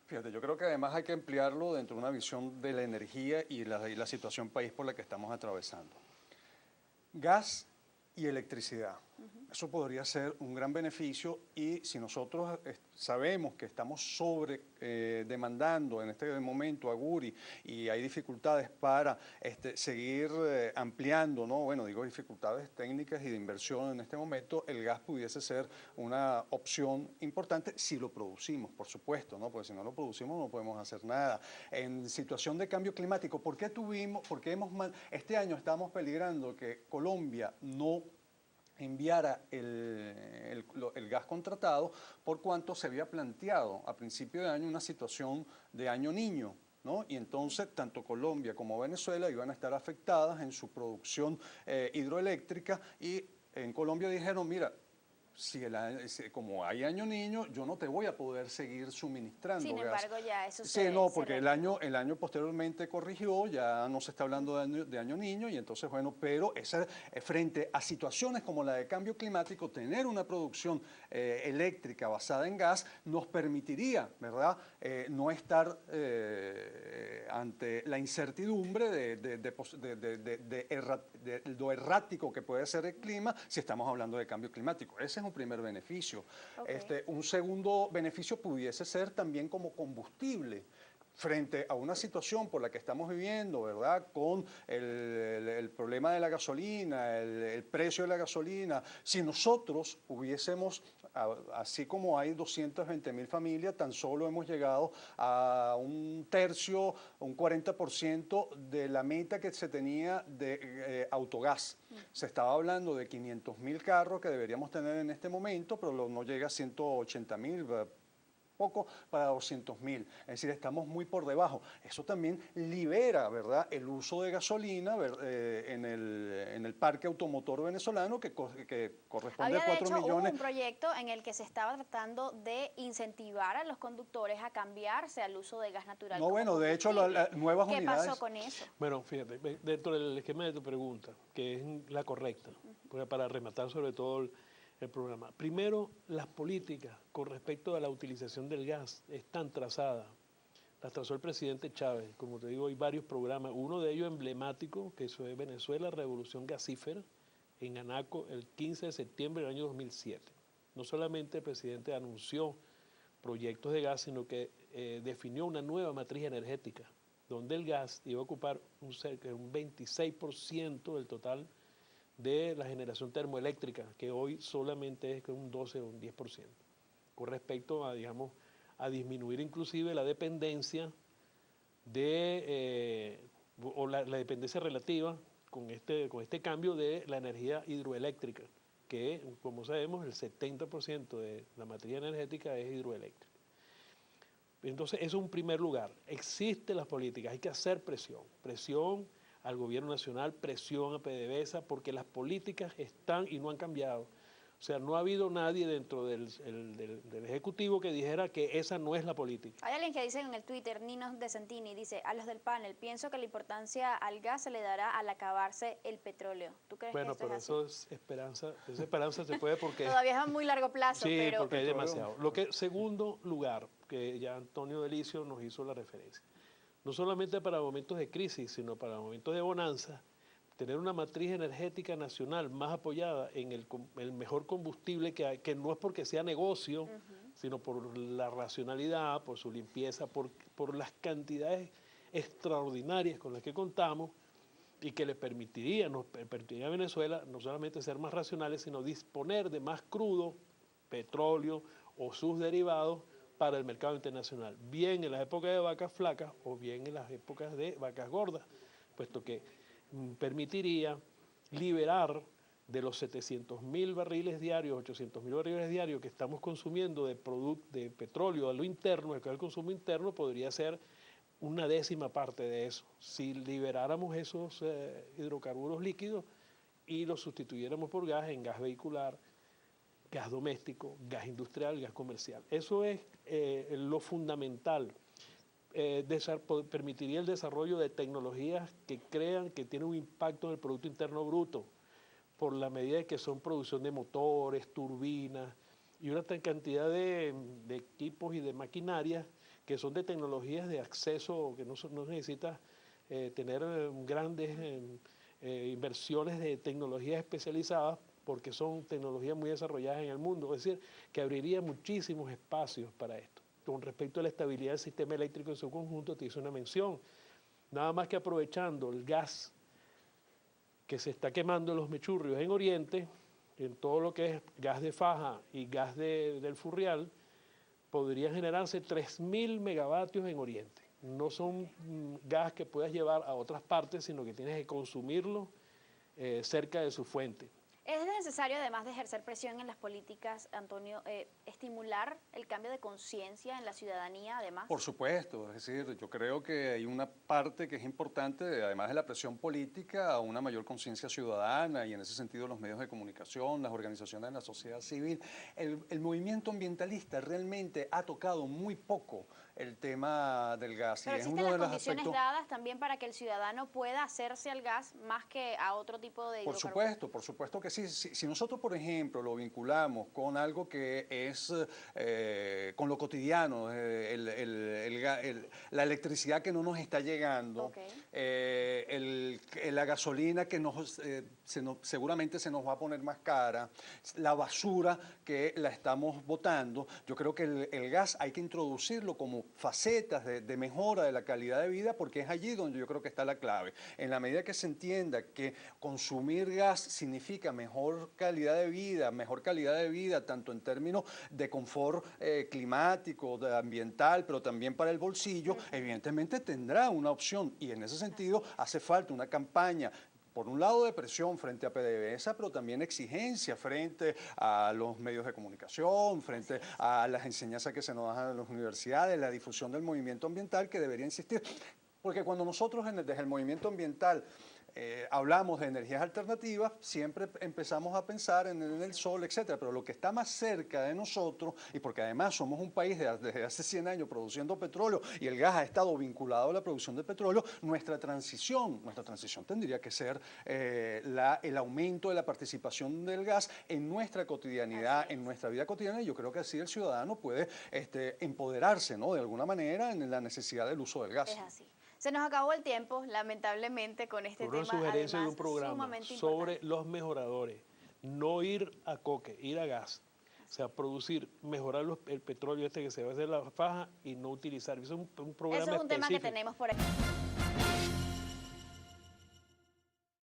Fíjate, yo creo que además hay que ampliarlo dentro de una visión de la energía y la situación país por la que estamos atravesando. Gas y electricidad. Eso podría ser un gran beneficio y si nosotros sabemos que estamos sobre demandando en este momento a Guri y hay dificultades para seguir ampliando, ¿no? Bueno, digo dificultades técnicas y de inversión en este momento, el gas pudiese ser una opción importante si lo producimos, por supuesto, ¿no? Porque si no lo producimos no podemos hacer nada. En situación de cambio climático, ¿por qué este año estamos peligrando que Colombia no enviara el gas contratado por cuanto se había planteado a principio de año una situación de año niño, ¿no? Y entonces tanto Colombia como Venezuela iban a estar afectadas en su producción hidroeléctrica y en Colombia dijeron, mira, como hay año niño, yo no te voy a poder seguir suministrando Sin gas. embargo, ya eso Sí, no, porque el año posteriormente corrigió, ya no se está hablando de año niño y entonces, bueno, pero frente a situaciones como la de cambio climático, tener una producción eléctrica basada en gas nos permitiría, ¿verdad?, no estar ante la incertidumbre de lo errático que puede ser el clima si estamos hablando de cambio climático. Ese es un primer beneficio. Okay. Un segundo beneficio pudiese ser también como combustible frente a una situación por la que estamos viviendo, ¿verdad?, con el problema de la gasolina, el precio de la gasolina. Si nosotros hubiésemos, así como hay 220.000 familias, tan solo hemos llegado a un tercio, un 40% de la meta que se tenía de autogás. Se estaba hablando de 500.000 carros que deberíamos tener en este momento, pero no llega a 180.000, poco para 200.000, es decir, estamos muy por debajo. Eso también libera, ¿verdad?, el uso de gasolina en el parque automotor venezolano que corresponde a 4 millones. Hubo un proyecto en el que se estaba tratando de incentivar a los conductores a cambiarse al uso de gas natural. No, bueno, de hecho, nuevas unidades. ¿Qué pasó con eso? Bueno, fíjate, dentro del esquema de tu pregunta, que es la correcta, para rematar sobre todo el programa. Primero, las políticas con respecto a la utilización del gas están trazadas. Las trazó el presidente Chávez. Como te digo, hay varios programas. Uno de ellos emblemático, que eso es Venezuela, Revolución Gasífera, en Anaco, el 15 de septiembre del año 2007. No solamente el presidente anunció proyectos de gas, sino que definió una nueva matriz energética, donde el gas iba a ocupar un 26% del total de la generación termoeléctrica, que hoy solamente es un 12 o un 10%, con respecto a, digamos, a disminuir inclusive la dependencia o la dependencia relativa con este cambio de la energía hidroeléctrica, que como sabemos el 70% de la materia energética es hidroeléctrica. Entonces eso es un primer lugar. Existen las políticas, hay que hacer presión al gobierno nacional, presión a PDVSA, porque las políticas están y no han cambiado. O sea, no ha habido nadie dentro del Ejecutivo que dijera que esa no es la política. Hay alguien que dice en el Twitter, Nino De Santini, dice, a los del panel, pienso que la importancia al gas se le dará al acabarse el petróleo. ¿Tú crees que esto es así? Bueno, pero eso es esperanza, esa esperanza se puede porque... Todavía es a muy largo plazo, sí, pero... porque hay demasiado. Segundo lugar, que ya Antonio Delicio nos hizo la referencia, no solamente para momentos de crisis, sino para momentos de bonanza, tener una matriz energética nacional más apoyada en el mejor combustible que no es porque sea negocio, sino por la racionalidad, por su limpieza, por las cantidades extraordinarias con las que contamos y que nos permitiría a Venezuela no solamente ser más racionales, sino disponer de más crudo, petróleo o sus derivados para el mercado internacional, bien en las épocas de vacas flacas o bien en las épocas de vacas gordas, puesto que permitiría liberar de los 700.000 barriles diarios, 800.000 barriles diarios que estamos consumiendo de petróleo a lo interno, el consumo interno podría ser una décima parte de eso. Si liberáramos esos hidrocarburos líquidos y los sustituyéramos por gas en gas vehicular, gas doméstico, gas industrial, gas comercial. Eso es lo fundamental. Permitiría el desarrollo de tecnologías que tienen un impacto en el Producto Interno Bruto, por la medida de que son producción de motores, turbinas y una cantidad de equipos y de maquinarias que son de tecnologías de acceso, que no necesitas tener grandes inversiones de tecnologías especializadas, porque son tecnologías muy desarrolladas en el mundo. Es decir, que abriría muchísimos espacios para esto. Con respecto a la estabilidad del sistema eléctrico en su conjunto, te hice una mención. Nada más que aprovechando el gas que se está quemando en los mechurrios en Oriente, en todo lo que es gas de faja y gas del Furrial, podrían generarse 3.000 megavatios en Oriente. No son gas que puedas llevar a otras partes, sino que tienes que consumirlo cerca de su fuente. ¿Es necesario, además de ejercer presión en las políticas, Antonio, estimular el cambio de conciencia en la ciudadanía, además? Por supuesto, es decir, yo creo que hay una parte que es importante, además de la presión política, una mayor conciencia ciudadana, y en ese sentido los medios de comunicación, las organizaciones de la sociedad civil. El movimiento ambientalista realmente ha tocado muy poco el tema del gas. Pero y es existen uno de las los condiciones aspectos, dadas también para que el ciudadano pueda hacerse al gas más que a otro tipo de hidrocarburos. por supuesto que sí. Si nosotros, por ejemplo, lo vinculamos con algo que es con lo cotidiano, la electricidad que no nos está llegando, la gasolina que seguramente se nos va a poner más cara, la basura que la estamos botando, yo creo que el gas hay que introducirlo como facetas de mejora de la calidad de vida, porque es allí donde yo creo que está la clave. En la medida que se entienda que consumir gas significa mejor calidad de vida tanto en términos de confort climático, ambiental, pero también para el bolsillo, evidentemente tendrá una opción, y en ese sentido hace falta una campaña, por un lado de presión frente a PDVSA, pero también exigencia frente a los medios de comunicación, frente a las enseñanzas que se nos dan en las universidades, la difusión del movimiento ambiental, que debería insistir. Porque cuando nosotros desde el movimiento ambiental hablamos de energías alternativas, siempre empezamos a pensar en el sol, etcétera, pero lo que está más cerca de nosotros, y porque además somos un país desde hace 100 años produciendo petróleo y el gas ha estado vinculado a la producción de petróleo, nuestra transición tendría que ser el aumento de la participación del gas en nuestra cotidianidad, en nuestra vida cotidiana, y yo creo que así el ciudadano puede empoderarse, ¿no?, de alguna manera en la necesidad del uso del gas. Es así. Se nos acabó el tiempo, lamentablemente, con este tema. Una sugerencia de un programa sobre importante. los mejoradores. No ir a coque, ir a gas. O sea, mejorar el petróleo que se va a hacer la faja y no utilizar. Eso es un programa Eso es un tema que específico. tenemos por aquí.